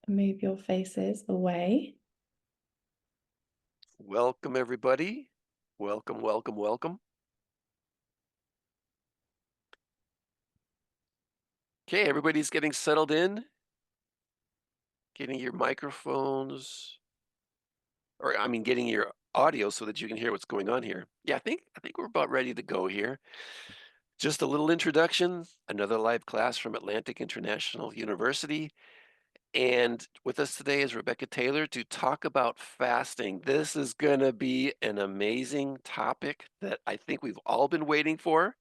Move your faces away. Welcome, everybody. Welcome, welcome, welcome. Okay, everybody's getting settled in, getting your microphones, or I mean, getting your audio so that you can hear what's going on here. Yeah, I think we're about ready to go here. Just a little introduction, another live class from Atlantic International University. And with us today is Rebecca Taylor to talk about fasting. This is going to be an amazing topic that I think we've all been waiting for.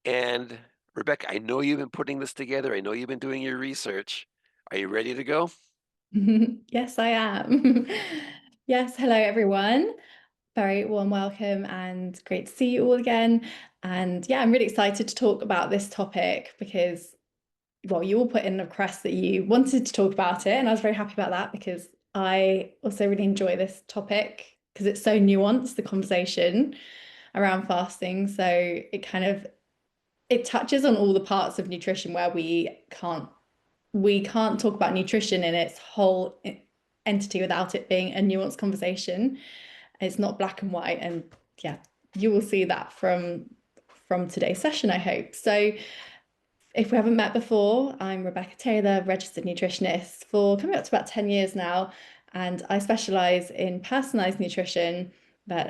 And Rebecca, I know you've been putting this together. I know you've been doing your research. Are you ready to go? Yes, I am. Yes, hello everyone. Very warm welcome and great to see you all again. And yeah, I'm really excited to talk about this topic because, well, you all put in a request that you wanted to talk about it, and I was very happy about that because I also really enjoy this topic because it's so nuanced, the conversation around fasting. So it touches on all the parts of nutrition where we can't talk about nutrition in its whole entity without it being a nuanced conversation. It's not black and white, and yeah, you will see that from today's session, I hope. So, if we haven't met before, I'm Rebecca Taylor, registered nutritionist for coming up to about 10 years now, and I specialize in personalized nutrition, but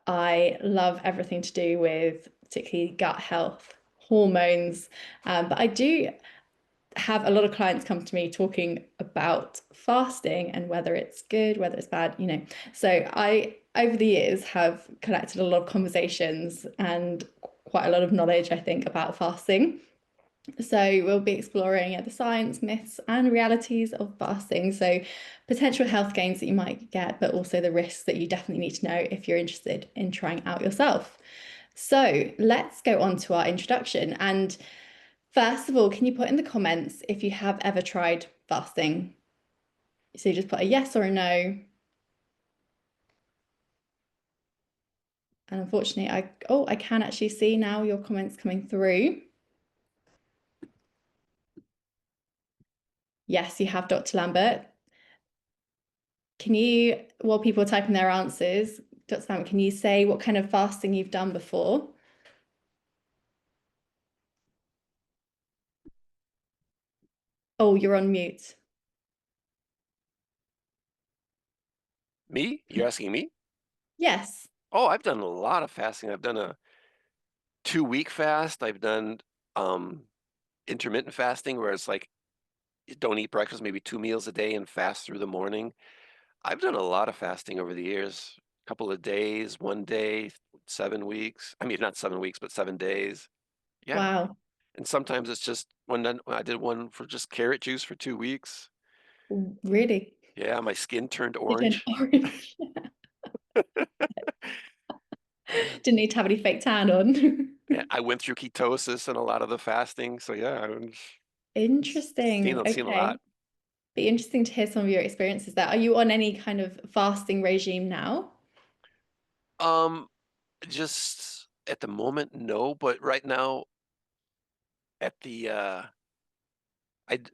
I love everything to do with particularly gut health, hormones, but I do have a lot of clients come to me talking about fasting and whether it's good, whether it's bad, you know. So I, over the years, have collected a lot of conversations and quite a lot of knowledge, I think, about fasting. So we'll be exploring the science, myths, and realities of fasting. So potential health gains that you might get, but also the risks that you definitely need to know if you're interested in trying out yourself. So let's go on to our introduction. And first of all, can you put in the comments if you have ever tried fasting? So you just put a yes or a no. And unfortunately, I can actually see now your comments coming through. Yes, you have, Dr. Lambert. Can you, while people are typing their answers, Dr. Lambert, can you say what kind of fasting you've done before? Oh, you're on mute. Me? You're asking me? Yes. Oh, I've done a lot of fasting. I've done a 2 week fast. I've done um intermittent fasting where it's like you don't eat breakfast, maybe 2 meals a day and fast through the morning. I've done a lot of fasting over the years. A couple of days, one day, 7 weeks. I mean, not 7 weeks, but 7 days. Yeah. Wow. And sometimes it's just when I did one for just carrot juice for 2 weeks. Really? Yeah, my skin turned You did orange. orange. Didn't need to have any fake tan on. Yeah, I went through ketosis and a lot of the fasting, so yeah, I've Interesting. seen a Okay. lot. Be interesting to hear some of your experiences there. Are you on any kind of fasting regime now? Um, just at the moment, no, but right now at the I d-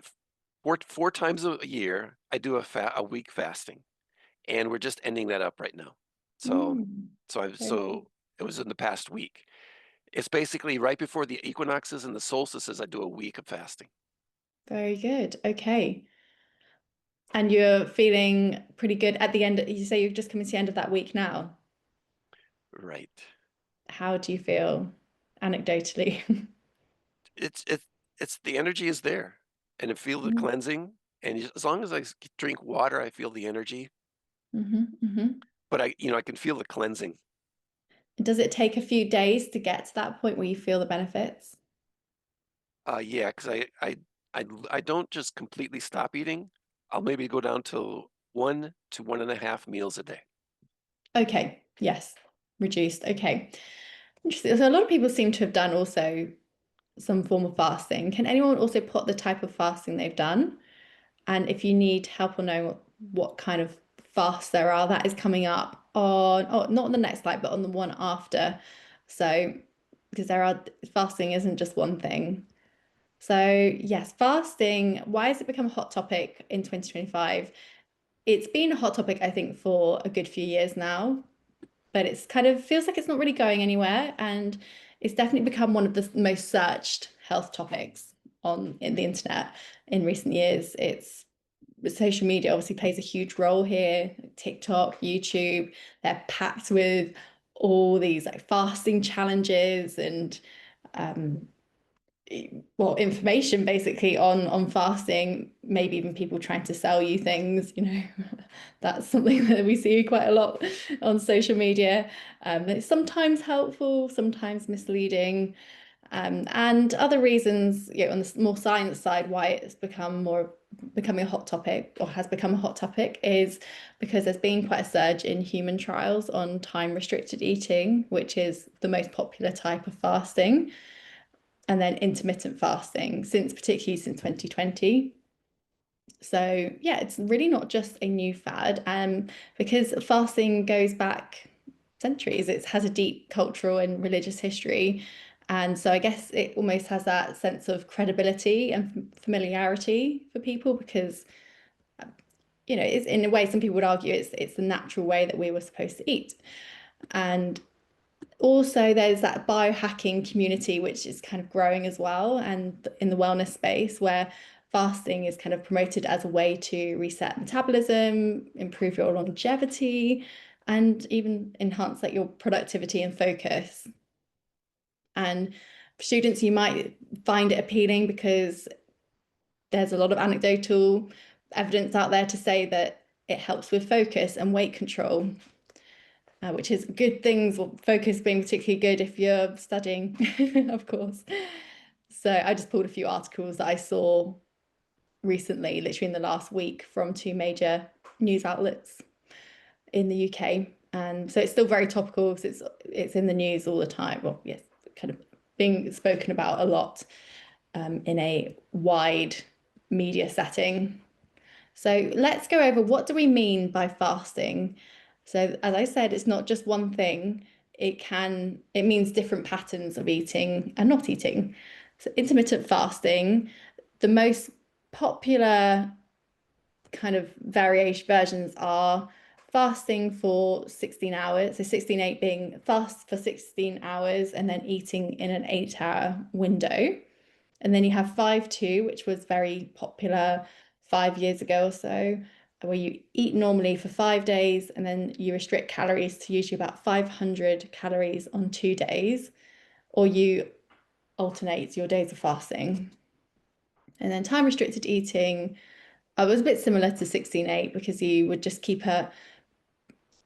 four times a year I do a week fasting, and we're just ending that up right now. So Mm, very good. so it was in the past week. It's basically right before the equinoxes and the solstices. I do a week of fasting. Very good. Okay. And you're feeling pretty good at the end. You say you've just come to the end of that week now. Right. How do you feel anecdotally? It's it's the energy is there, and I feel the cleansing, and as long as drink water, I feel the energy, Hmm. but I can feel the cleansing. Does it take a few days to get to that point where you feel the benefits? Yeah, because I don't just completely stop eating. I'll maybe go down to 1 to 1.5 meals a day. Okay. Yes. Reduced. Okay. Interesting. So a lot of people seem to have done also some form of fasting. Can anyone also put the type of fasting they've done? And if you need help or know what kind of fasts there are, that is coming up on, oh, not on the next slide, but on the one after. So, because there are, fasting isn't just one thing. So, yes, fasting, why has it become a hot topic in 2025? It's been a hot topic, I think, for a good few years now, but it's kind of feels like it's not really going anywhere. And it's definitely become one of the most searched health topics on in the internet in recent years. It's social media obviously plays a huge role here. TikTok, YouTube, they're packed with all these like fasting challenges and um, well, information basically on fasting, maybe even people trying to sell you things, that's something that we see quite a lot on social media. It's sometimes helpful, sometimes misleading. And other reasons, on the more science side, why it's becoming a hot topic or has become a hot topic is because there's been quite a surge in human trials on time restricted eating, which is the most popular type of fasting, and then intermittent fasting particularly since 2020. So yeah, it's really not just a new fad, because fasting goes back centuries. It has a deep cultural and religious history, and so I guess it almost has that sense of credibility and familiarity for people because it's in a way some people would argue it's the natural way that we were supposed to eat, and also there's that biohacking community which is kind of growing as well, and in the wellness space where fasting is kind of promoted as a way to reset metabolism, improve your longevity, and even enhance like your productivity and focus. And for students, you might find it appealing because there's a lot of anecdotal evidence out there to say that it helps with focus and weight control, which is good things, or focus being particularly good if you're studying, of course. So I just pulled a few articles that I saw recently, literally in the last week, from two major news outlets in the UK. And so it's still very topical because it's in the news all the time. Well, yes, kind of being spoken about a lot in a wide media setting. So let's go over, what do we mean by fasting? So as I said, it's not just one thing. It means different patterns of eating and not eating. So intermittent fasting, the most popular kind of variation versions are fasting for 16 hours. So 16/8 being fast for 16 hours and then eating in an 8-hour window. And then you have 5/2, which was very popular 5 years ago or so, where you eat normally for 5 days and then you restrict calories to usually about 500 calories on 2 days, or you alternate your days of fasting. And then time restricted eating, I was a bit similar to 16/8 because you would just keep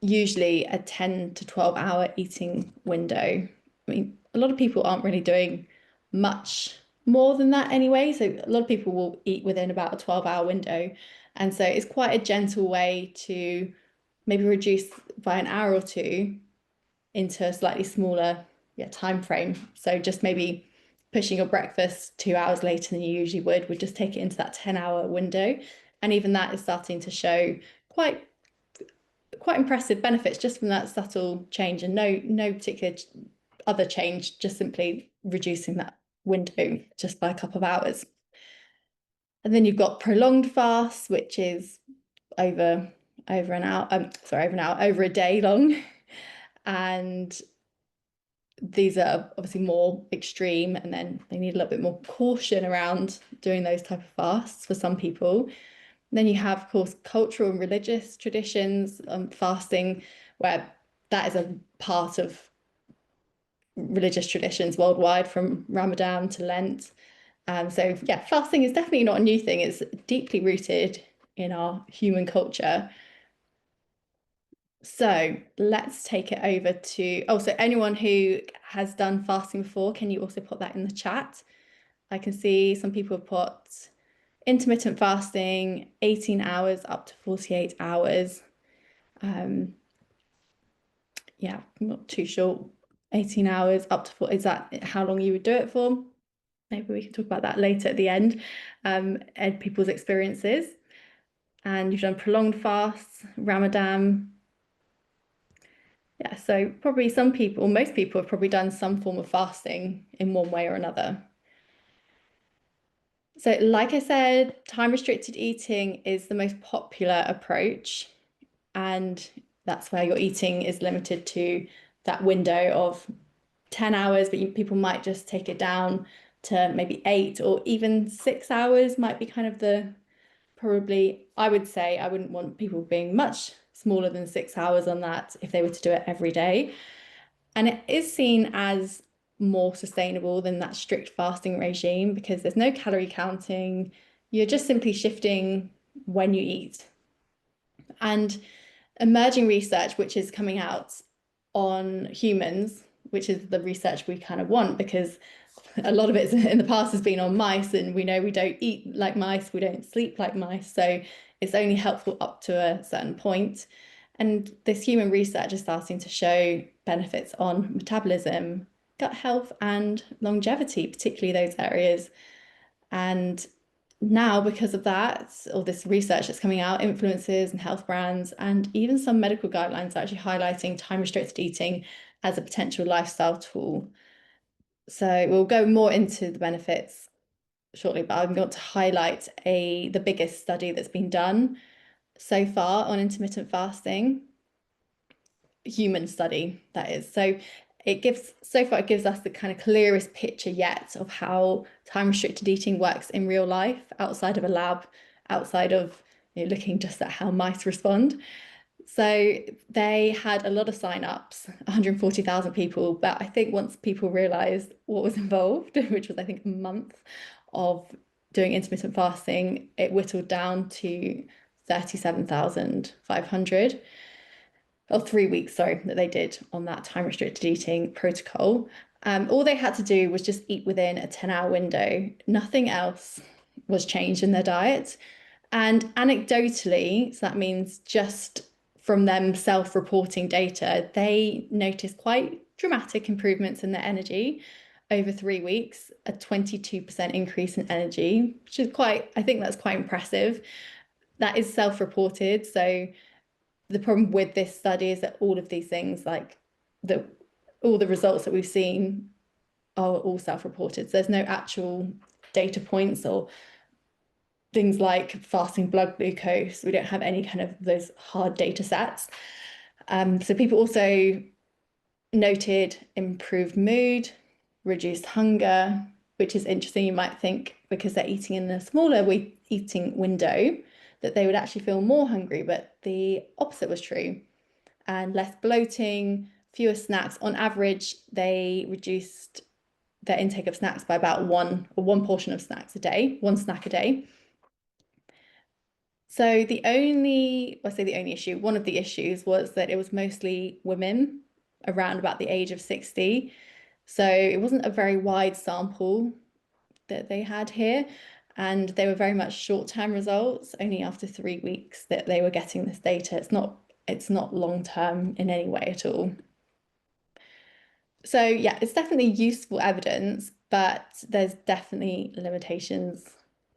usually a 10 to 12 hour eating window. I mean, a lot of people aren't really doing much more than that anyway. So a lot of people will eat within about a 12-hour window. And so it's quite a gentle way to maybe reduce by an hour or two into a slightly smaller, time frame. So just maybe pushing your breakfast 2 hours later than you usually would just take it into that 10-hour window. And even that is starting to show quite impressive benefits just from that subtle change, and no particular other change, just simply reducing that window just by a couple of hours. And then you've got prolonged fasts, which is over an hour, over a day long. And these are obviously more extreme, and then they need a little bit more caution around doing those type of fasts for some people. And then you have, of course, cultural and religious traditions, fasting, where that is a part of religious traditions worldwide, from Ramadan to Lent. So yeah, fasting is definitely not a new thing. It's deeply rooted in our human culture. So let's take it over to, oh, so anyone who has done fasting before, can you also put that in the chat? I can see some people have put intermittent fasting, 18 hours up to 48 hours. Yeah, I'm not too sure. 18 hours up to 4, is that how long you would do it for? Maybe we can talk about that later at the end, and people's experiences. And you've done prolonged fasts, Ramadan. Yeah, so probably some people, most people have probably done some form of fasting in one way or another. So, like I said, time restricted eating is the most popular approach. And that's where your eating is limited to that window of 10 hours, but people might just take it down to maybe 8 or even 6 hours might be kind of the probably, I would say, I wouldn't want people being much smaller than 6 hours on that if they were to do it every day. And it is seen as more sustainable than that strict fasting regime because there's no calorie counting. You're just simply shifting when you eat. And emerging research, which is coming out on humans, which is the research we kind of want because a lot of it in the past has been on mice, and we know we don't eat like mice, we don't sleep like mice. So it's only helpful up to a certain point. And this human research is starting to show benefits on metabolism, gut health, and longevity, particularly those areas. And now, because of that, all this research that's coming out, influencers and health brands, and even some medical guidelines are actually highlighting time restricted eating as a potential lifestyle tool. So we'll go more into the benefits shortly, but I'm going to highlight the biggest study that's been done so far on intermittent fasting, human study that is. So far it gives us the kind of clearest picture yet of how time restricted eating works in real life outside of a lab, outside of looking just at how mice respond. So they had a lot of sign-ups, 140,000 people, but I think once people realized what was involved, which was I think a month of doing intermittent fasting, it whittled down to 37,500 or 3 weeks, sorry, that they did on that time restricted eating protocol. All they had to do was just eat within a 10-hour window. Nothing else was changed in their diet. And anecdotally, so that means just from them self-reporting data, they noticed quite dramatic improvements in their energy over 3 weeks, a 22% increase in energy, which is quite, I think that's quite impressive. That is self-reported. So the problem with this study is that all of these things, like the all the results that we've seen, are all self-reported. So there's no actual data points or things like fasting blood glucose. We don't have any kind of those hard data sets. So people also noted improved mood, reduced hunger, which is interesting. You might think because they're eating in a smaller eating window that they would actually feel more hungry, but the opposite was true. And less bloating, fewer snacks. On average, they reduced their intake of snacks by about one portion of snacks a day, one snack a day. So I say the only issue, one of the issues was that it was mostly women around about the age of 60. So it wasn't a very wide sample that they had here. And they were very much short-term results, only after 3 weeks that they were getting this data. It's not long-term in any way at all. So yeah, it's definitely useful evidence, but there's definitely limitations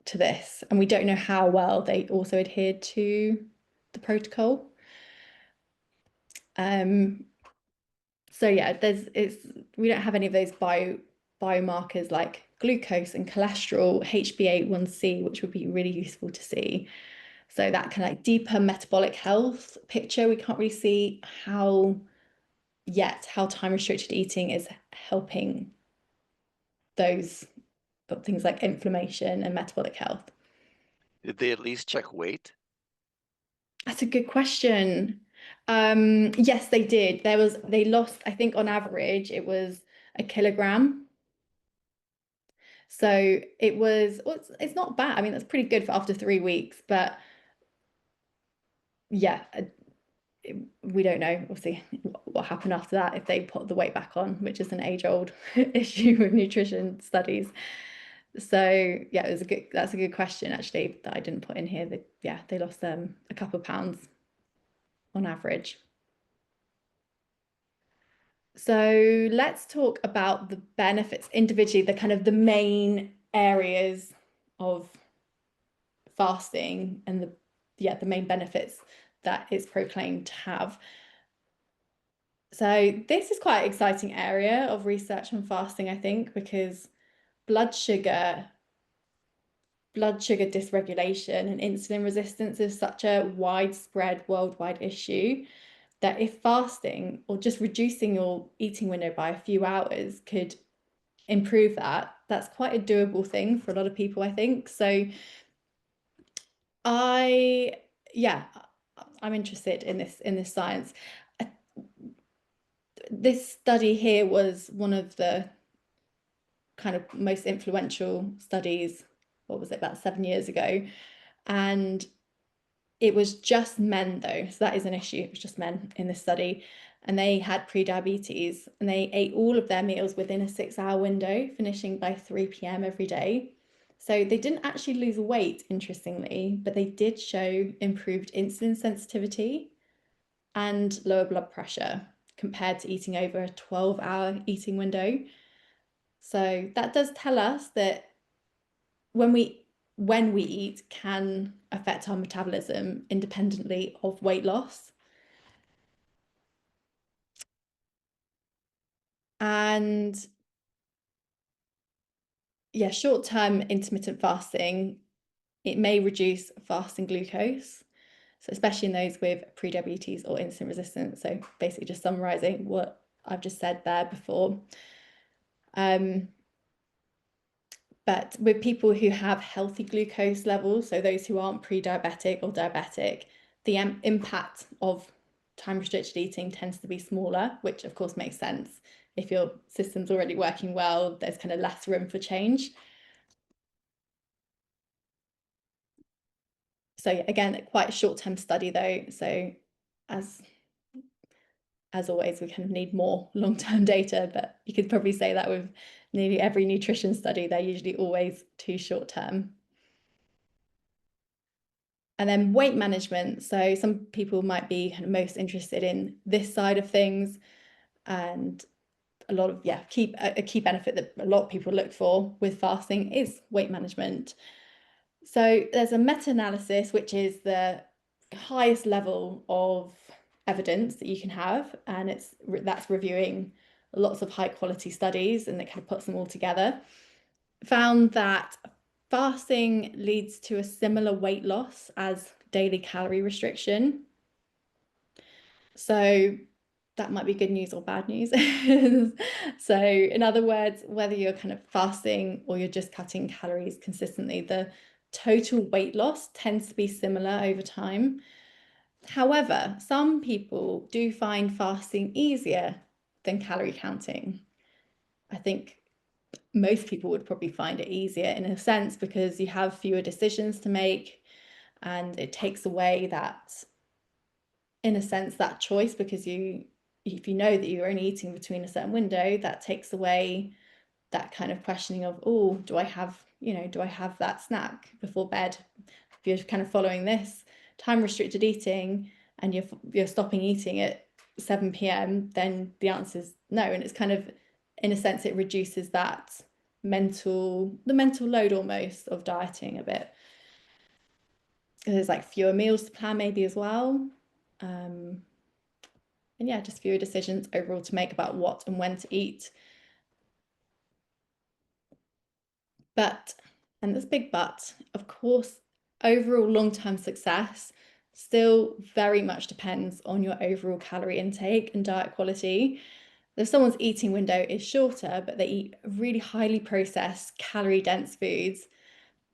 to this. And we don't know how well they also adhered to the protocol. Um, so yeah, we don't have any of those biomarkers like glucose and cholesterol, HbA1c, which would be really useful to see. So that kind of like deeper metabolic health picture, we can't really see how time restricted eating is helping those things like inflammation and metabolic health. Did they at least check weight? That's a good question. Yes, they did. They lost, I think on average, it was a kilogram. So it's not bad. I mean, that's pretty good for after 3 weeks, but yeah, we don't know. We'll see what happened after that if they put the weight back on, which is an age-old issue with nutrition studies. So yeah, that's a good question actually that I didn't put in here. That yeah, they lost a couple of pounds on average. So let's talk about the benefits individually, the kind of the main areas of fasting and the main benefits that it's proclaimed to have. So this is quite an exciting area of research on fasting, I think, because blood sugar blood sugar dysregulation and insulin resistance is such a widespread worldwide issue that if fasting or just reducing your eating window by a few hours could improve that, that's quite a doable thing for a lot of people, I think. So I, yeah, I'm interested in this science. This study here was one of the kind of most influential studies. What was it, about 7 years ago? And it was just men though, so that is an issue. It was just men in this study, and they had pre-diabetes, and they ate all of their meals within a 6-hour window, finishing by 3 p.m. every day. So they didn't actually lose weight, interestingly, but they did show improved insulin sensitivity and lower blood pressure compared to eating over a 12-hour eating window. So that does tell us that when we eat can affect our metabolism independently of weight loss. And yeah, short-term intermittent fasting, it may reduce fasting glucose. So especially in those with pre-diabetes or insulin resistance. So basically just summarizing what I've just said there before. But with people who have healthy glucose levels, so those who aren't pre-diabetic or diabetic, the impact of time restricted eating tends to be smaller, which of course makes sense. If your system's already working well, there's kind of less room for change. So again, quite a short-term study though. So as as always, we kind of need more long-term data, but you could probably say that with nearly every nutrition study, they're usually always too short-term. And then weight management. So some people might be kind of most interested in this side of things, and a lot of a key benefit that a lot of people look for with fasting is weight management. So there's a meta-analysis, which is the highest level of evidence that you can have, and that's reviewing lots of high quality studies, and it kind of puts them all together. Found that fasting leads to a similar weight loss as daily calorie restriction. So that might be good news or bad news. So in other words, whether you're kind of fasting or you're just cutting calories consistently, the total weight loss tends to be similar over time. However, some people do find fasting easier than calorie counting. I think most people would probably find it easier in a sense because you have fewer decisions to make, and it takes away that, in a sense, that choice, because if you know that you're only eating between a certain window, that takes away that kind of questioning of, oh, do I have that snack before bed? If you're kind of following this time restricted eating and you're stopping eating at 7 p.m., then the answer is no. And it's kind of, in a sense, it reduces the mental load almost of dieting a bit. There's like fewer meals to plan maybe as well. And yeah, just fewer decisions overall to make about what and when to eat. But, and this big but, of course, overall long-term success still very much depends on your overall calorie intake and diet quality. If someone's eating window is shorter, but they eat really highly processed, calorie-dense foods,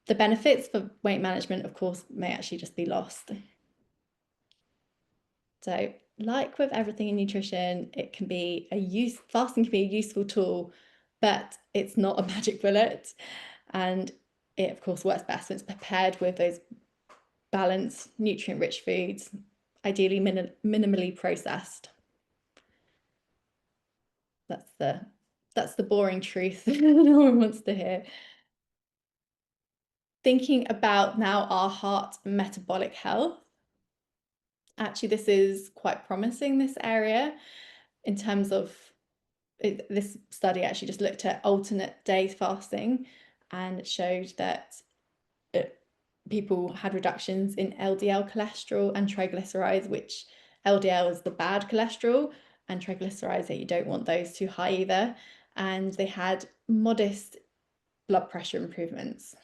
the benefits for weight management, of course, may actually just be lost. So, like with everything in nutrition, fasting can be a useful tool, but it's not a magic bullet. And it, of course, works best when it's prepared with those balanced, nutrient-rich foods, ideally minimally processed. That's the boring truth no one wants to hear. Thinking about now our heart and metabolic health. Actually, this is quite promising, this area, in terms of this study actually just looked at alternate day fasting, and it showed that people had reductions in LDL cholesterol and triglycerides, which LDL is the bad cholesterol, and triglycerides, that you don't want those too high either. And they had modest blood pressure improvements.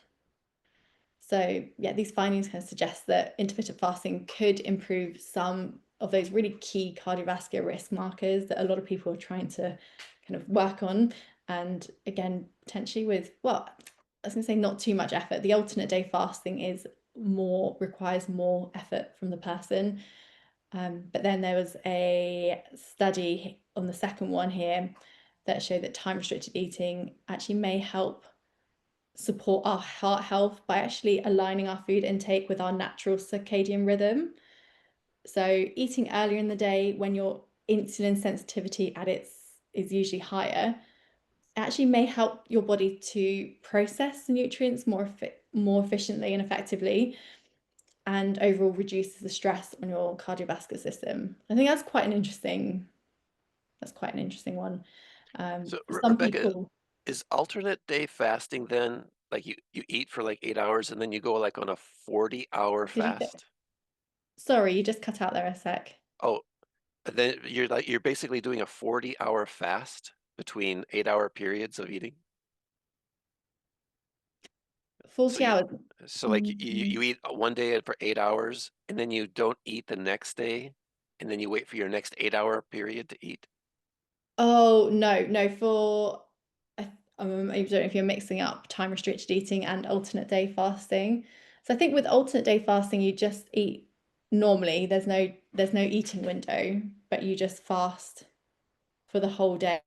So yeah, these findings kind of suggest that intermittent fasting could improve some of those really key cardiovascular risk markers that a lot of people are trying to kind of work on. And again, potentially with, well, I was going to say not too much effort. The alternate day fasting requires more effort from the person. But then there was a study on the second one here that showed that time restricted eating actually may help support our heart health by actually aligning our food intake with our natural circadian rhythm. So eating earlier in the day when your insulin sensitivity at its is usually higher actually may help your body to process the nutrients more efficiently and effectively, and overall reduces the stress on your cardiovascular system. I think that's quite an interesting one. So, For Re some Rebecca, people, is alternate day fasting then, like, you eat for, like, 8 hours and then you go, like, on a 40-hour did you say? fast? Sorry, you just cut out there a sec. Oh, then you're basically doing a 40-hour fast between 8-hour periods of eating? So 40 you hours. like, Mm, you eat, one day for 8 hours, and then you don't eat the next day, and then you wait for your next 8-hour period to eat? oh, no, no, I don't know if you're mixing up time restricted eating and alternate day fasting. So I think with alternate day fasting, you just eat normally. There's no eating window, but you just fast for the whole day.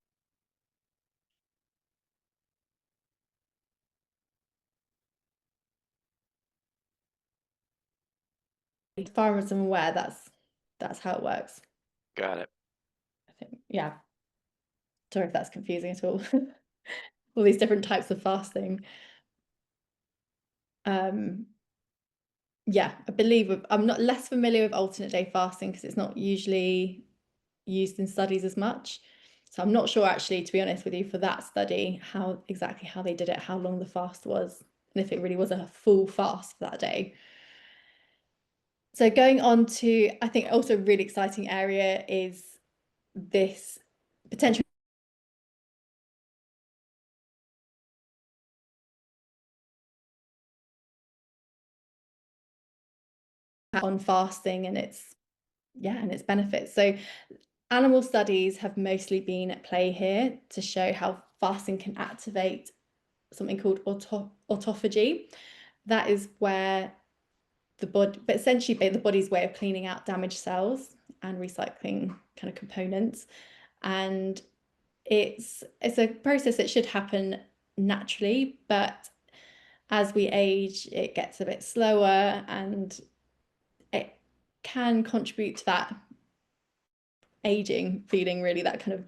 As far as I'm aware, that's how it works. Got it. I think, yeah. Sorry if that's confusing at all. All these different types of fasting. Um, yeah, I'm not less familiar with alternate day fasting because it's not usually used in studies as much. So I'm not sure actually, to be honest with you, for that study, how they did it, how long the fast was, and if it really was a full fast for that day. So going on to, I think also a really exciting area is this potential on fasting and its benefits. So animal studies have mostly been at play here to show how fasting can activate something called autophagy. That is where but essentially the body's way of cleaning out damaged cells and recycling kind of components. And it's a process that should happen naturally, but as we age, it gets a bit slower and it can contribute to that aging feeling, really, that kind of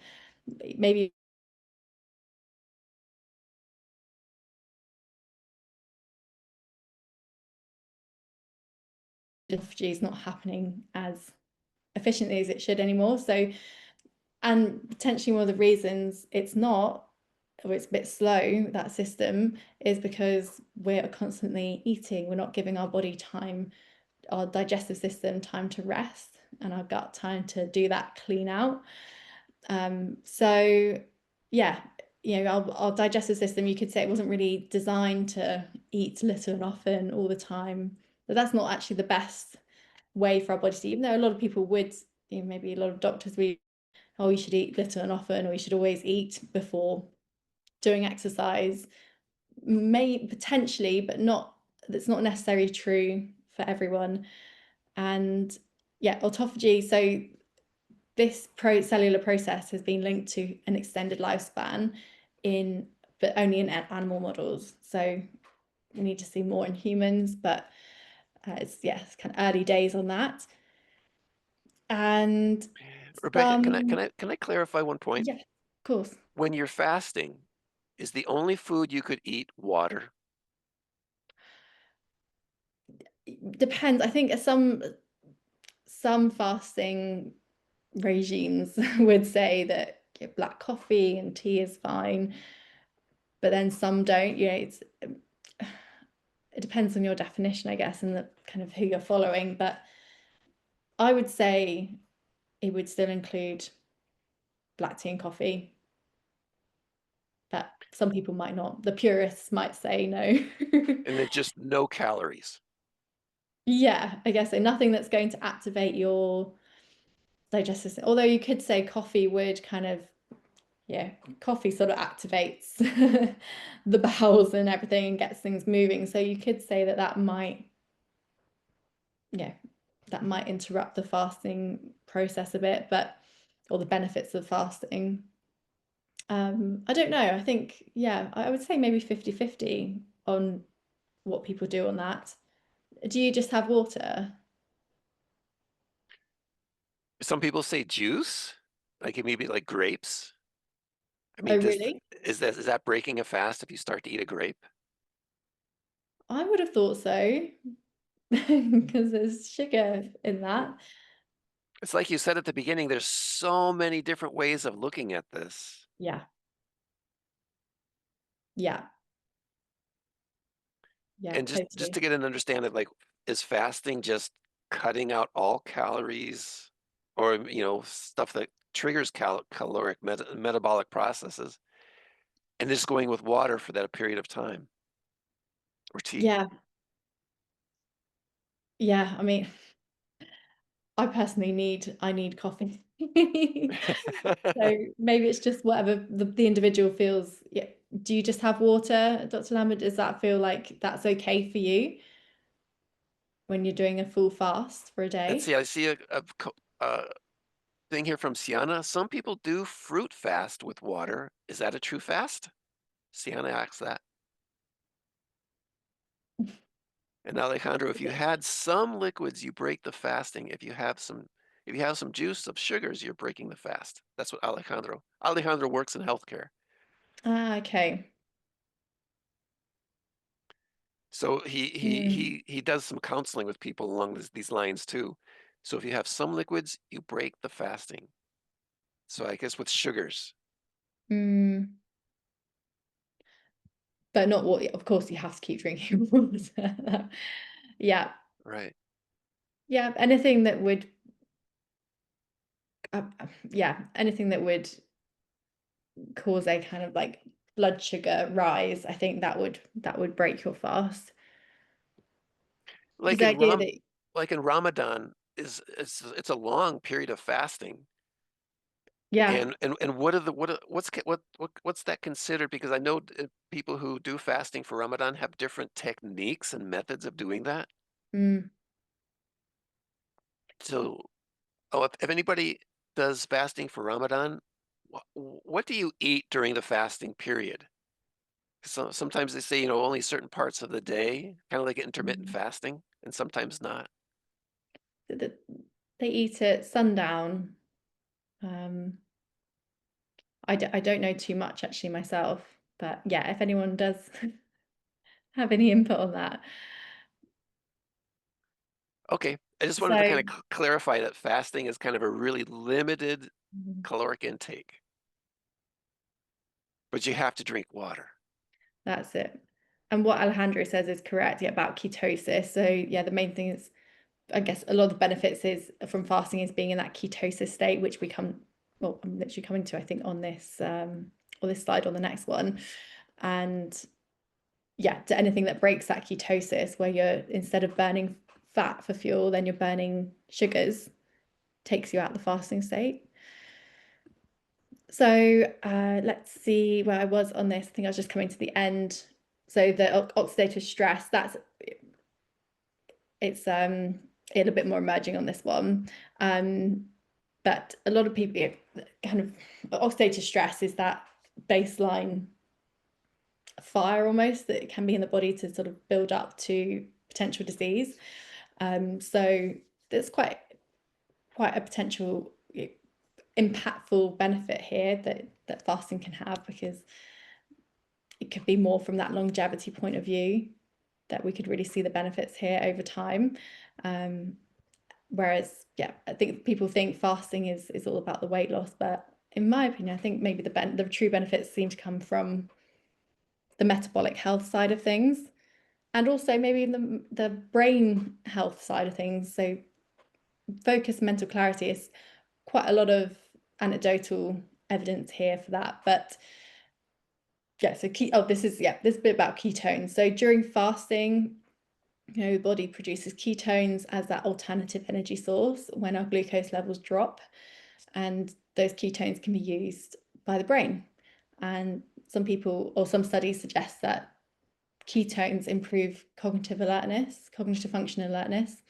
maybe autophagy is not happening as efficiently as it should anymore. So, and potentially one of the reasons it's not, or it's a bit slow, that system, is because we're constantly eating. We're not giving our body time, our digestive system time to rest, and our gut time to do that clean out. So yeah, our digestive system, you could say it wasn't really designed to eat little and often all the time. But that's not actually the best way for our body to eat, even though a lot of people would, maybe a lot of doctors would, oh, you should eat little and often, or you should always eat before doing exercise. May potentially, but not, that's not necessarily true for everyone. And yeah, autophagy. So this cellular process has been linked to an extended lifespan but only in animal models. So we need to see more in humans, but it's kind of early days on that. And Rebecca, some, can I clarify one point? yeah, of course. When you're fasting, is the only food you could eat water? Depends. I think some fasting regimes would say that black coffee and tea is fine, but then some don't. It depends on your definition, I guess, and the kind of who you're following. But I would say it would still include black tea and coffee. but some people might not. The purists might say no. And then just no calories. Yeah, I guess so. Nothing that's going to activate your digestive system. Although you could say coffee would kind of, yeah, coffee sort of activates the bowels and everything and gets things moving. So you could say that that might, yeah, that might interrupt the fasting process a bit, but or the benefits of fasting. I don't know. I think, yeah, I would say maybe 50-50 on what people do on that. Do you just have water? Some people say juice, like maybe like grapes. I Oh, mean, really? is that breaking a fast if you start to eat a grape? I would have thought so because there's sugar in that. It's like you said at the beginning, there's so many different ways of looking at this. Yeah, yeah, yeah, And just to totally. get an understanding, like, is fasting just cutting out all calories or, stuff that triggers caloric metabolic processes and just going with water for that period of time or tea? Yeah, yeah. I mean, I need coffee. So maybe it's just whatever the individual feels. Yeah. Do you just have water, Dr. Lambert? Does that feel like that's okay for you when you're doing a full fast for a Let's day? see, I see a thing here from Sienna. Some people do fruit fast with water. Is that a true fast? Sienna asks that. And Alejandro, if you had some liquids, you break the fasting. If you have some juice, some sugars, you're breaking the fast. That's what Alejandro works in healthcare. Ah, okay. So he he Mm, he he does some counseling with people along these lines too. So if you have some liquids, you break the fasting. So I guess with sugars, mm. But not what, of course, you have to keep drinking water. Yeah. right? Yeah. Anything that would, yeah, anything that would cause a kind of like blood sugar rise, I think that would break your fast. Because Like the in idea Ram, that, like in Ramadan is it's a long period of fasting. yeah, And what's that considered? Because I know people who do fasting for Ramadan have different techniques and methods of doing that. mm, So, if anybody does fasting for Ramadan, what do you eat during the fasting period? So sometimes they say, only certain parts of the day, kind of like intermittent mm. fasting, and sometimes not. Th- they eat at sundown. Um, I don't know too much actually myself, but yeah, if anyone does have any input on that. Okay, I just wanted to kind So, of clarify that fasting is kind of a really limited mhm, caloric intake, but you have to drink water. that's it. And what Alejandro says is correct, yeah, about ketosis. So yeah, the main thing is, I guess, a lot of the benefits is from fasting is being in that ketosis state, which we come, well, I'm literally coming to, I think, on this or this slide on the next one. And yeah, to anything that breaks that ketosis, where you're instead of burning fat for fuel, then you're burning sugars, takes you out the fasting state. So let's see where I was on this. I think I was just coming to the end. So the oxidative stress, that's it's a little bit more emerging on this one. But a lot of people, kind of oxidative stress is that baseline fire almost that can be in the body to sort of build up to potential disease. So there's quite a potential impactful benefit here that fasting can have, because it could be more from that longevity point of view that we could really see the benefits here over time. Um, Whereas, yeah, I think people think fasting is all about the weight loss, but in my opinion, I think maybe the true benefits seem to come from the metabolic health side of things, and also maybe the brain health side of things. So focus, mental clarity is quite a lot of anecdotal evidence here for that, but yeah, so this is this bit about ketones. So during fasting, the body produces ketones as that alternative energy source when our glucose levels drop, and those ketones can be used by the brain. And some people or some studies suggest that ketones improve cognitive alertness, cognitive function alertness.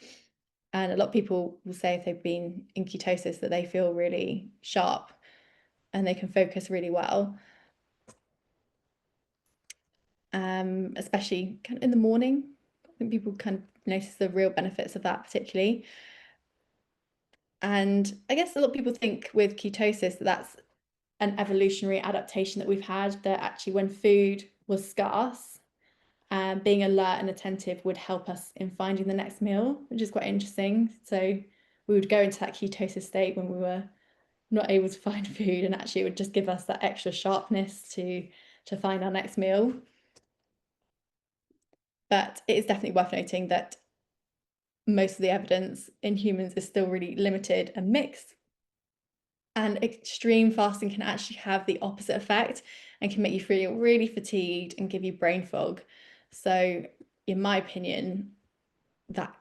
And a lot of people will say if they've been in ketosis that they feel really sharp and they can focus really well, especially kind of in the morning. I think people kind of notice the real benefits of that particularly. And I guess a lot of people think with ketosis that that's an evolutionary adaptation that we've had, that actually when food was scarce, being alert and attentive would help us in finding the next meal, which is quite interesting. So we would go into that ketosis state when we were not able to find food, and actually it would just give us that extra sharpness to find our next meal. But it is definitely worth noting that most of the evidence in humans is still really limited and mixed. And extreme fasting can actually have the opposite effect and can make you feel really fatigued and give you brain fog. So, in my opinion, that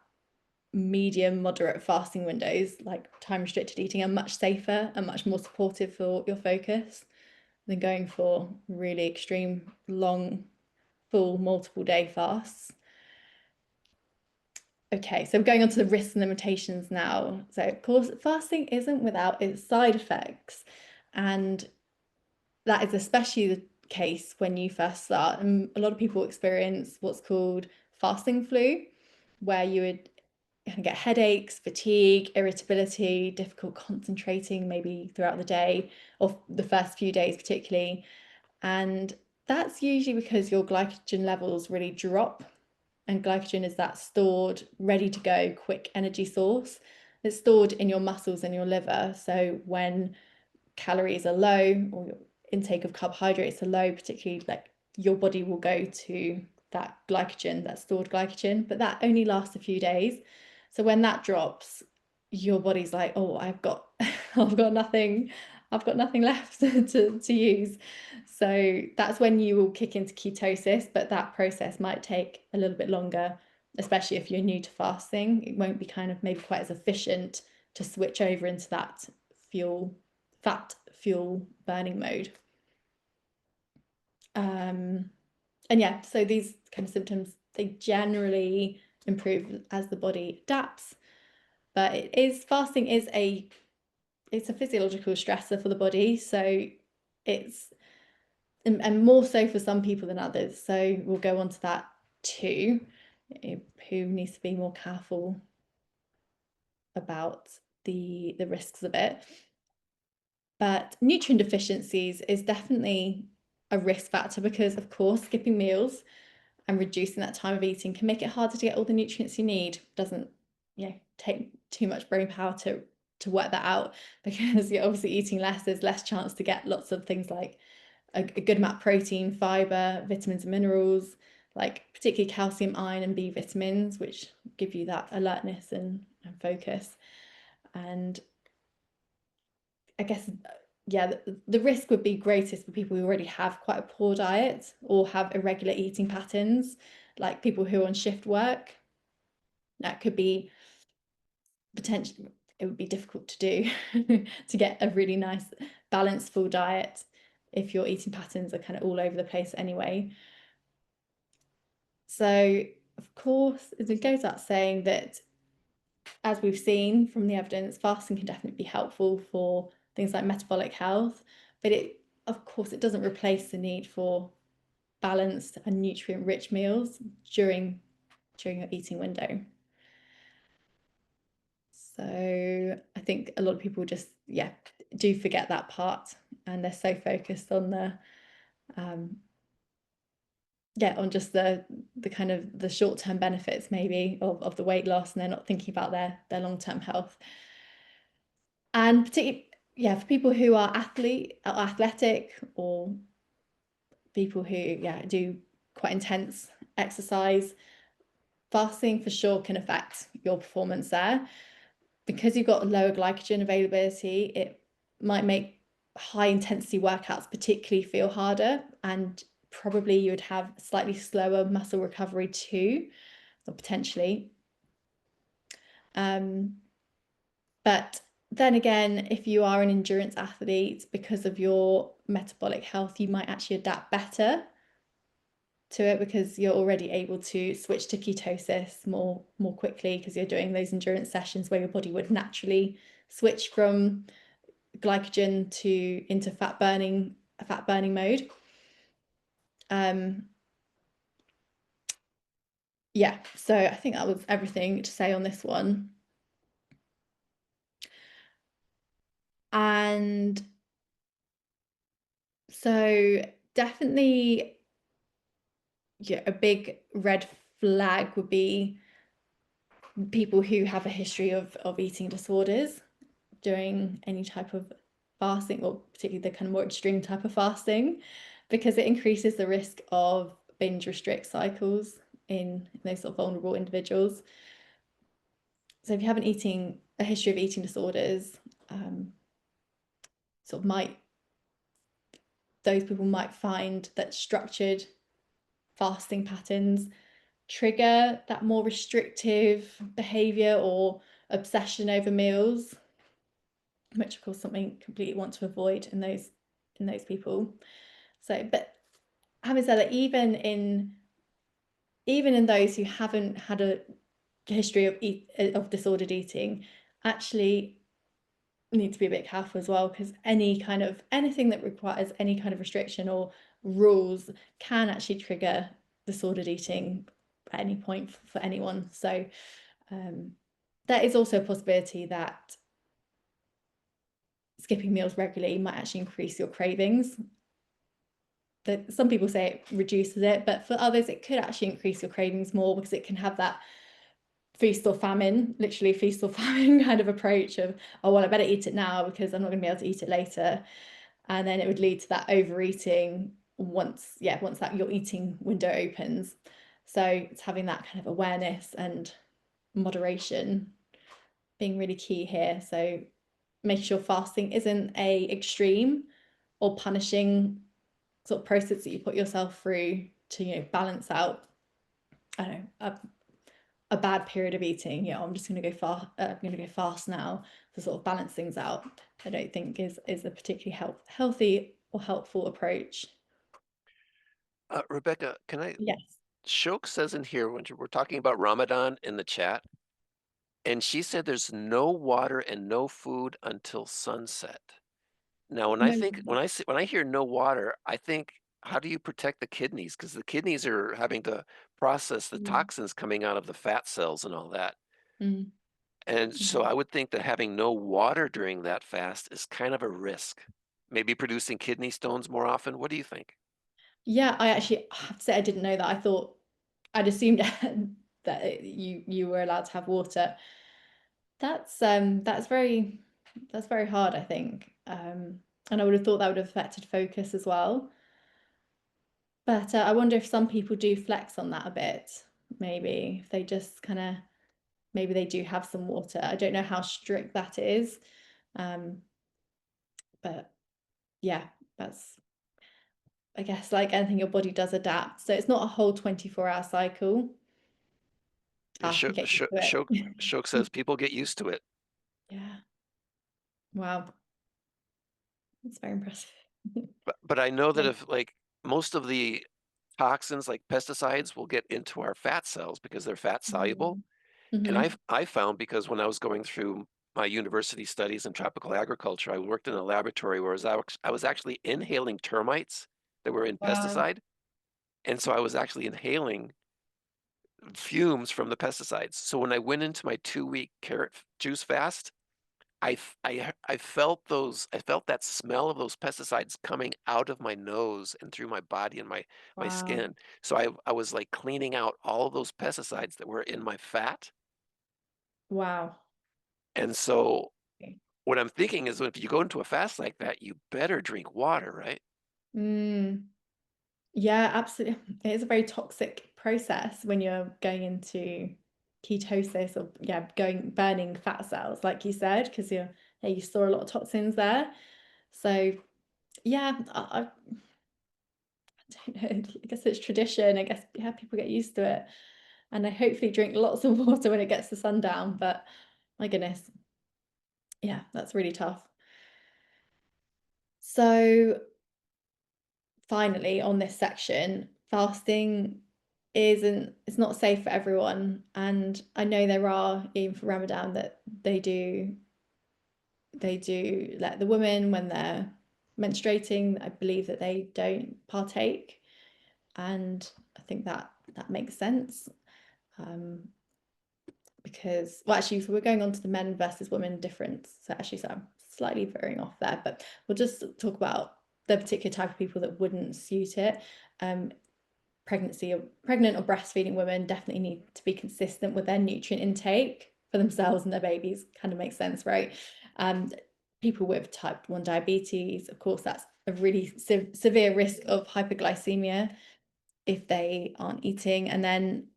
medium, moderate fasting windows, like time restricted eating, are much safer and much more supportive for your focus than going for really extreme, long, full, multiple day fasts. Okay, so going on to the risks and limitations now. So, of course, fasting isn't without its side effects. And that is especially the case when you first start. And a lot of people experience what's called fasting flu, where you would get headaches, fatigue, irritability, difficult concentrating maybe throughout the day or the first few days, particularly. And that's usually because your glycogen levels really drop. And glycogen is that stored, ready to go, quick energy source. It's stored in your muscles and your liver. So when calories are low or your intake of carbohydrates are low, particularly, like, your body will go to that glycogen, that stored glycogen, but that only lasts a few days. So when that drops, your body's like, oh, I've got nothing left to use. So that's when you will kick into ketosis, but that process might take a little bit longer, especially if you're new to fasting. It won't be kind of maybe quite as efficient to switch over into that fat fuel burning mode. And yeah, so these kind of symptoms, they generally improve as the body adapts. But fasting is it's a physiological stressor for the body. So it's and more so for some people than others. So we'll go on to that too, who needs to be more careful about the risks of it. But nutrient deficiencies is definitely a risk factor because, of course, skipping meals and reducing that time of eating can make it harder to get all the nutrients you need. Doesn't, take too much brain power to work that out, because you're obviously eating less. There's less chance to get lots of things like a good amount of protein, fiber, vitamins and minerals, like particularly calcium, iron, and B vitamins, which give you that alertness and focus. And I guess, the risk would be greatest for people who already have quite a poor diet or have irregular eating patterns, like people who are on shift work. That could be potentially, it would be difficult to do to get a really nice balanced full diet if your eating patterns are kind of all over the place anyway. So, of course, it goes without saying that, as we've seen from the evidence, fasting can definitely be helpful for things like metabolic health, but of course, it doesn't replace the need for balanced and nutrient-rich meals during your eating window. So I think a lot of people just, do forget that part, and they're so focused on on just the kind of the short-term benefits maybe of the weight loss, and they're not thinking about their long-term health. And particularly, for people who are athletic, or people who do quite intense exercise, fasting for sure can affect your performance there. Because you've got lower glycogen availability, it might make high intensity workouts particularly feel harder, and probably you would have slightly slower muscle recovery too, or potentially. Um, but then again, if you are an endurance athlete, because of your metabolic health, you might actually adapt better to it because you're already able to switch to ketosis more quickly because you're doing those endurance sessions where your body would naturally switch from glycogen to into fat burning mode. Um, yeah, so I think that was everything to say on this one. And so definitely, yeah, a big red flag would be people who have a history of eating disorders during any type of fasting, or particularly the kind of more extreme type of fasting, because it increases the risk of binge restrict cycles in those sort of vulnerable individuals. So if you have a history of eating disorders, sort of might those people might find that structured fasting patterns trigger that more restrictive behavior or obsession over meals, which of course something completely want to avoid in those people. So, but having said that, even in those who haven't had a history of disordered eating, actually need to be a bit careful as well because anything that requires any kind of restriction or rules can actually trigger disordered eating at any point for anyone. So there is also a possibility that skipping meals regularly might actually increase your cravings. That some people say it reduces it, but for others it could actually increase your cravings more because it can have that feast or famine, literally feast or famine kind of approach of, oh well, I better eat it now because I'm not going to be able to eat it later. And then it would lead to that overeating once that your eating window opens. So it's having that kind of awareness and moderation being really key here. So making sure fasting isn't a extreme or punishing sort of process that you put yourself through to, balance out, I don't know, a bad period of eating. I'm just going to go I'm going to go fast now to sort of balance things out. I don't think is a particularly healthy or helpful approach. Rebecca, can I Yes. Shoke says in here when we're talking about Ramadan in the chat, and she said there's no water and no food until sunset. Now, when I No. think when I hear no water, I think, how do you protect the kidneys? Because the kidneys are having to process the Mm, toxins coming out of the fat cells and all that. mm, And so mhm. I would think that having no water during that fast is kind of a risk. Maybe producing kidney stones more often. What do you think? Yeah, I actually have to say I didn't know that. I thought I'd assumed that you were allowed to have water. That's very hard, I think. And I would have thought that would have affected focus as well. But I wonder if some people do flex on that a bit. Maybe if they just kind of maybe they do have some water. I don't know how strict that is. Um, but yeah, that's I guess like anything, your body does adapt. So it's not a whole 24-hour cycle. Yeah, You get used to Shoke it. says people get used to it. Yeah. Wow. That's very impressive. But I know that Yeah. if like most of the toxins like pesticides will get into our fat cells because they're fat soluble. Mm. And Mhm. I found because when I was going through my university studies in tropical agriculture, I worked in a laboratory where I was actually inhaling termites that were in Wow. pesticide. And so I was actually inhaling fumes from the pesticides. So when I went into my 2-week carrot juice fast, I felt that smell of those pesticides coming out of my nose and through my body and my Wow. skin. So I was like cleaning out all of those pesticides that were in my fat. Wow. And so what I'm thinking is if you go into a fast like that, you better drink water, right? Mm. Yeah, absolutely. It is a very toxic process when you're going into ketosis or going burning fat cells, like you said, because you store a lot of toxins there. So yeah, don't know, I guess it's tradition. I guess, yeah, people get used to it. And I hopefully drink lots of water when it gets to sundown. But my goodness, yeah, that's really tough. So finally, on this section, fasting isn't it's not safe for everyone. And I know there are, even for Ramadan, that they do let the women, when they're menstruating, I believe that they don't partake. And I think that that makes sense. Um, because, well, actually, so we're going on to the men versus women difference. So actually, so I'm slightly veering off there, but we'll just talk about the particular type of people that wouldn't suit it. Um, pregnant or breastfeeding women definitely need to be consistent with their nutrient intake for themselves and their babies. Kind of makes sense, right? Um, People with type 1 diabetes, of course, that's a really severe risk of hyperglycemia if they aren't eating. And then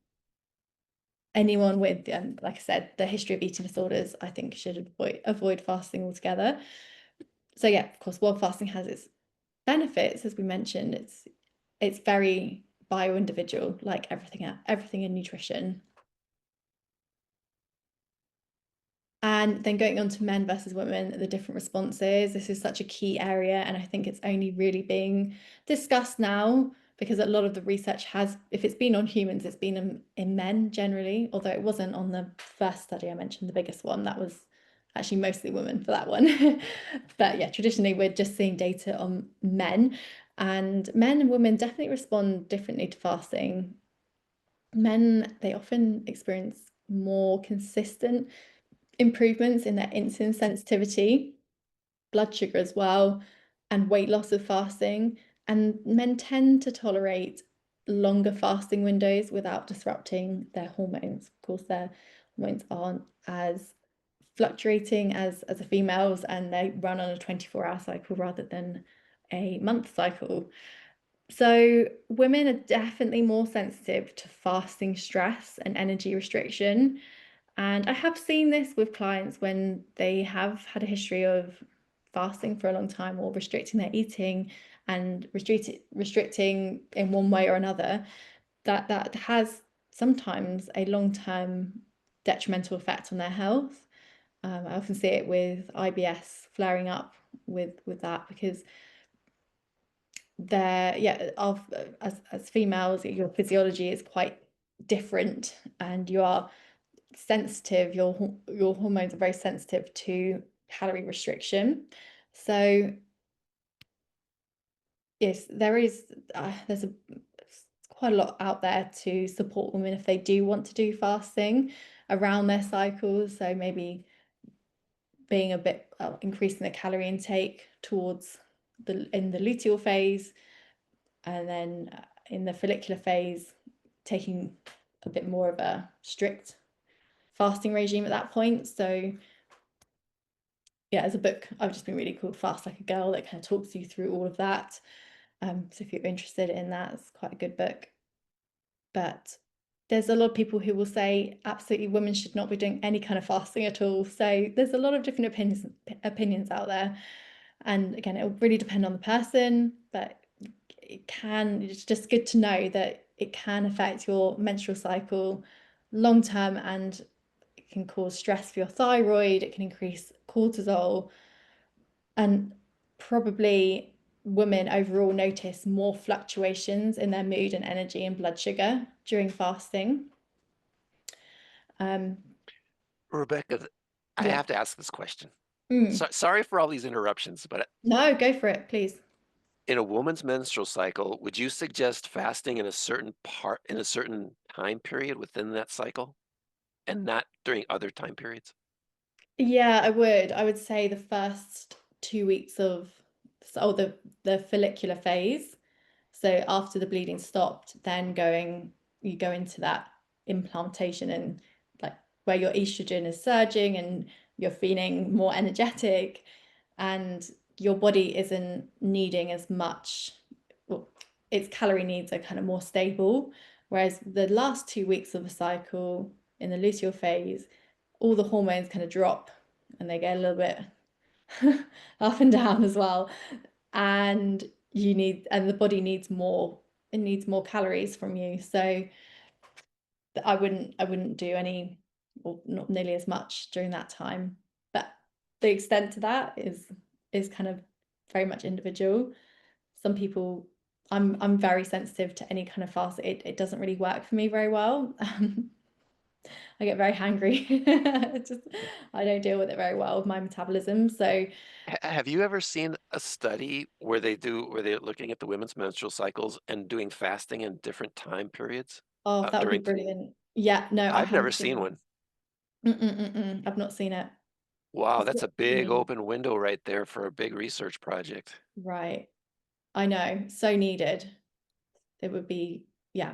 anyone with, like I said, the history of eating disorders, I think should avoid fasting altogether. So yeah, of course, while fasting has its benefits, as we mentioned, it's very bio individual, like everything in nutrition. And then going on to men versus women, the different responses. This is such a key area, and I think it's only really being discussed now because a lot of the research has, if it's been on humans, it's been in men generally, although it wasn't on the first study I mentioned, the biggest one. That was actually mostly women for that one. But yeah, traditionally we're just seeing data on men, and men and women definitely respond differently to fasting. Men, they often experience more consistent improvements in their insulin sensitivity, blood sugar as well, and weight loss of fasting. And men tend to tolerate longer fasting windows without disrupting their hormones. Of course, their hormones aren't as fluctuating as a female's, and they run on a 24-hour cycle rather than a month cycle. So women are definitely more sensitive to fasting stress and energy restriction. And I have seen this with clients when they have had a history of fasting for a long time or restricting their eating and restricting in one way or another, that has sometimes a long-term detrimental effect on their health. I often see it with IBS flaring up with that because they're, yeah, as females, your physiology is quite different, and you are sensitive, your hormones are very sensitive to calorie restriction. So yes, there's quite a lot out there to support women if they do want to do fasting around their cycles. So maybe being a bit increasing the calorie intake towards in the luteal phase, and then in the follicular phase, taking a bit more of a strict fasting regime at that point. So yeah, there's a book I've just been reading called Fast Like a Girl that kind of talks you through all of that. So if you're interested in that, it's quite a good book. But there's a lot of people who will say absolutely women should not be doing any kind of fasting at all. So there's a lot of different opinions out there. And again, it'll really depend on the person, but it's just good to know that it can affect your menstrual cycle long term, and it can cause stress for your thyroid, it can increase cortisol, and probably women overall notice more fluctuations in their mood and energy and blood sugar during fasting. Um, Rebecca, I yeah. have to ask this question. Mm. Sorry for all these interruptions, but No, go for it, please. in a woman's menstrual cycle, would you suggest fasting in a certain time period within that cycle and not during other time periods? Yeah, I would. I would say the first 2 weeks of, oh, the follicular phase. So after the bleeding stopped, then you go into that implantation, and like where your estrogen is surging and you're feeling more energetic, and your body isn't needing as much, well, its calorie needs are kind of more stable. Whereas the last 2 weeks of the cycle in the luteal phase, all the hormones kind of drop and they get a little bit up and down as well. And the body needs more it needs more calories from you. So I wouldn't do any, or not nearly as much during that time. But the extent to that is kind of very much individual. Some people, I'm very sensitive to any kind of fast. It doesn't really work for me very well. I get very hangry. Just I don't deal with it very well with my metabolism. So, Have you ever seen a study where they're looking at the women's menstrual cycles and doing fasting in different time periods, oh, that would be during brilliant. Yeah, no, I I've never haven't seen seen one. that. I've not seen it. Wow, It's that's not a for big me. open window right there for a big research project. Right. I know. So needed. It would be, yeah.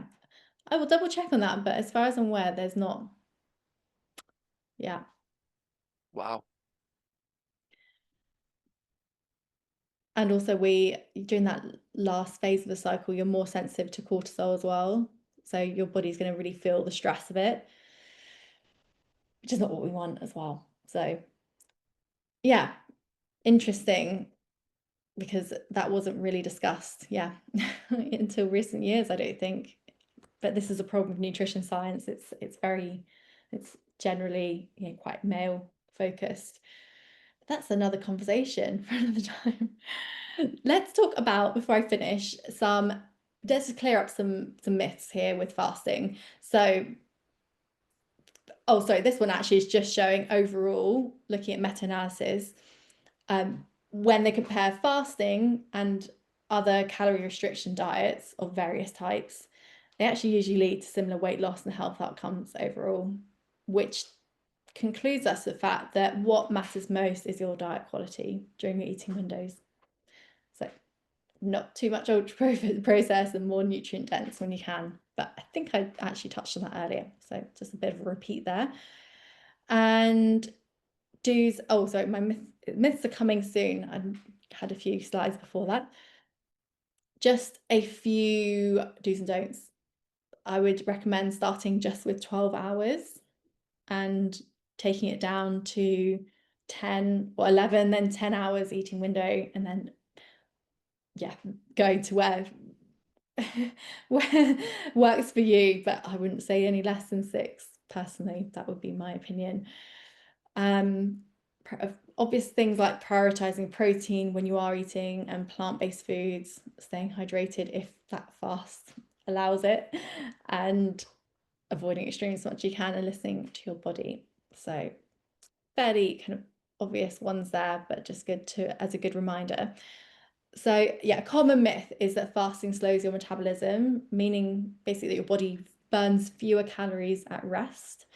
I will double check on that, but as far as I'm aware, there's not. Yeah. Wow. And also during that last phase of the cycle, you're more sensitive to cortisol as well. So your body's going to really feel the stress of it, which is not what we want as well. So yeah, interesting, because that wasn't really discussed, yeah, until recent years, I don't think. But this is a problem of nutrition science. It's generally, quite male focused. That's another conversation for another time. Let's talk about, before I finish, let's just clear up some myths here with fasting. So, oh, sorry, this one actually is just showing overall, looking at meta-analysis, when they compare fasting and other calorie restriction diets of various types, they actually usually lead to similar weight loss and health outcomes overall, which concludes us the fact that what matters most is your diet quality during your eating windows. So not too much ultra processed and more nutrient dense when you can. But I think I actually touched on that earlier. So just a bit of a repeat there. And sorry, my myths are coming soon. I had a few slides before that. Just a few do's and don'ts. I would recommend starting just with 12 hours and taking it down to 10 or 11, then 10 hours eating window, and then, yeah, going to where works for you. But I wouldn't say any less than 6 personally. That would be my opinion. Um, Obvious things like prioritizing protein when you are eating, and plant-based foods, staying hydrated if that fast allows it, and avoiding extremes as much as you can, and listening to your body. So fairly kind of obvious ones there, but just good to, as a good reminder. So yeah, a common myth is that fasting slows your metabolism, meaning basically that your body burns fewer calories at rest.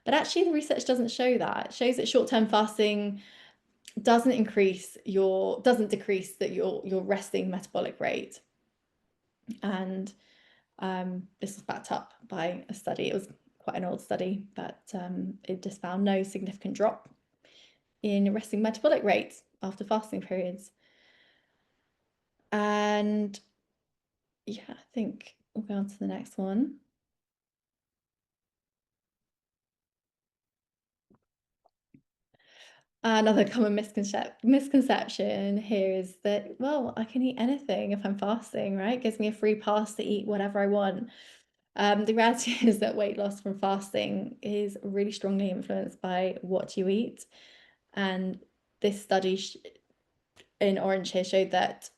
But actually the research doesn't show that. It shows that short-term fasting doesn't decrease that your resting metabolic rate. And this was backed up by a study. It was quite an old study, but it just found no significant drop in resting metabolic rates after fasting periods. And yeah, I think we'll go on to the next one. Another common misconception here is that, well, I can eat anything if I'm fasting, right? It gives me a free pass to eat whatever I want. The reality is that weight loss from fasting is really strongly influenced by what you eat. And this study in orange here showed that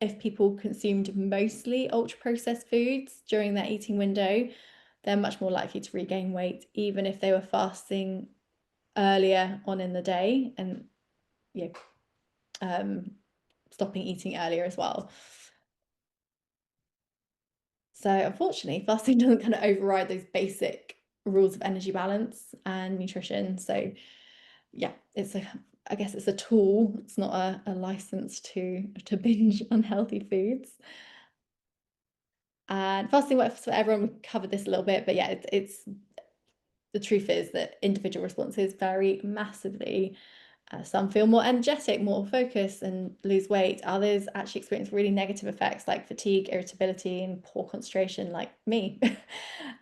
if people consumed mostly ultra processed foods during their eating window, they're much more likely to regain weight, even if they were fasting earlier on in the day, and yeah, stopping eating earlier as well. So unfortunately, fasting doesn't kind of override those basic rules of energy balance and nutrition. So yeah, I guess it's a tool. It's not a license to binge unhealthy foods. And fasting works for everyone. We covered this a little bit, but yeah, it's the truth is that individual responses vary massively. Some feel more energetic, more focused, and lose weight. Others actually experience really negative effects like fatigue, irritability, and poor concentration, like me,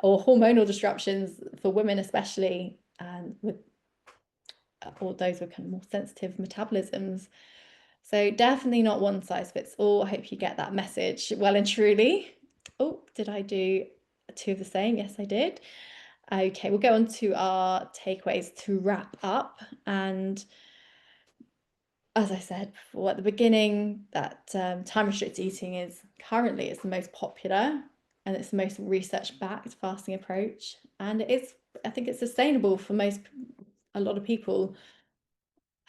or hormonal disruptions for women, especially, and with all those with kind of more sensitive metabolisms. So definitely not one size fits all. I hope you get that message well and truly. Oh, Did I do two of the same? Yes, I did. Okay, we'll go on to our takeaways to wrap up. And as I said before at the beginning, that time restricted eating is currently it's the most popular and it's the most research backed fasting approach. And I think it's sustainable for a lot of people.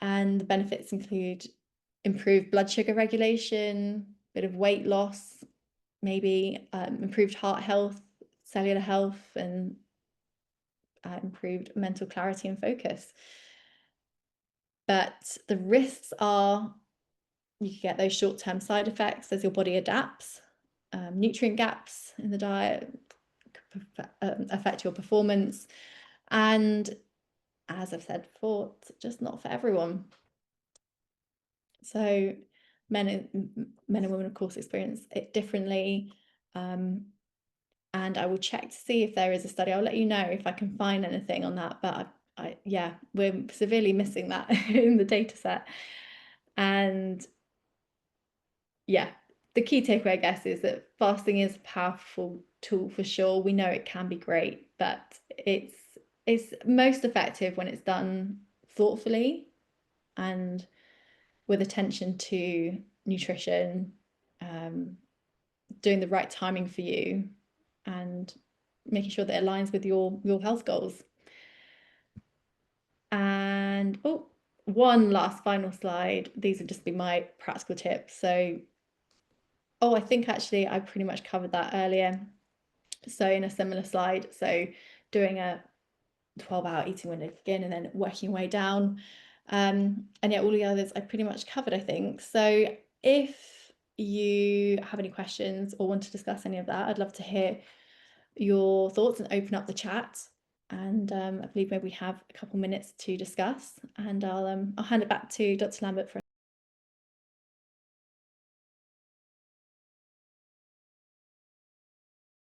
And the benefits include improved blood sugar regulation, bit of weight loss, maybe improved heart health, cellular health, and improved mental clarity and focus. But the risks are you can get those short-term side effects as your body adapts. Nutrient gaps in the diet affect your performance. And as I've said before, it's just not for everyone. So men and women, of course, experience it differently. Um, and I will check to see if there is a study. I'll let you know if I can find anything on that. But yeah, we're severely missing that in the data set. And yeah, the key takeaway, I guess, is that fasting is a powerful tool for sure. We know it can be great, but it's most effective when it's done thoughtfully and with attention to nutrition, doing the right timing for you, and making sure that it aligns with your health goals. And one last final slide. These would just be my practical tips. So, I think actually I pretty much covered that earlier. So in a similar slide, so doing a 12-hour eating window to begin and then working your way down. And yeah, all the others I pretty much covered, I think. So if you have any questions or want to discuss any of that, I'd love to hear your thoughts and open up the chat. And I believe maybe we have a couple minutes to discuss. And I'll hand it back to Dr. Lambert for